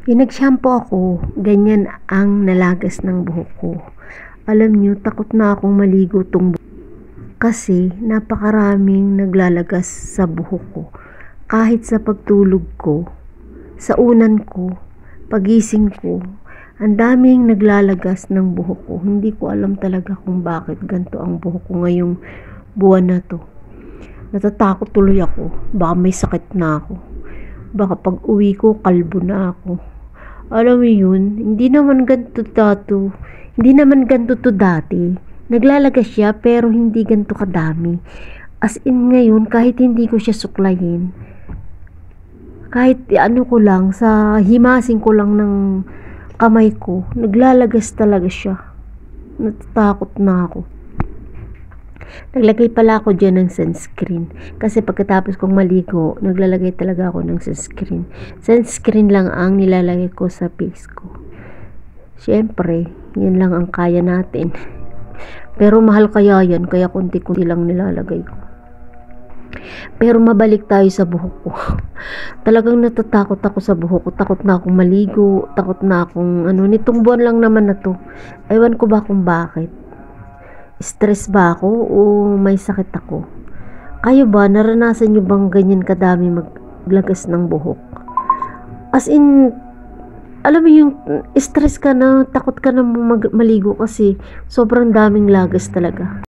Pinag-shampoo ako, ganyan ang nalagas ng buhok ko. Alam nyo, takot na akong maligo tong buhok kasi napakaraming naglalagas sa buhok ko. Kahit sa pagtulog ko, sa unan ko, pagising ko, ang daming naglalagas ng buhok ko. Hindi ko alam talaga kung bakit ganito ang buhok ko ngayong buwan na to. Natatakot tuloy ako, baka may sakit na ako. Baka pag uwi ko, kalbo na ako. Alam mo yun, hindi naman ganito to dati. Naglalagas siya pero hindi ganito kadami. As in ngayon, kahit hindi ko siya suklayin, kahit ano ko lang, sa himasing ko lang ng kamay ko, naglalagas talaga siya. Natatakot na ako. Naglagay pala ako dyan ng sunscreen. Kasi pagkatapos kong maligo, naglalagay talaga ako ng sunscreen. Sunscreen lang ang nilalagay ko sa face ko. Siyempre, yan lang ang kaya natin. Pero mahal kaya yan, kaya kunti-kunti lang nilalagay ko. Pero mabalik tayo sa buhok ko. Talagang natatakot ako sa buhok ko. Takot na akong maligo. Takot na akong nitong buwan lang naman na to. Ewan ko ba kung bakit. Stress ba ako o may sakit ako? Kayo ba, naranasan nyo bang ganyan kadami maglagas ng buhok? As in, alam mo yung stress ka na, takot ka na maligo kasi sobrang daming lagas talaga.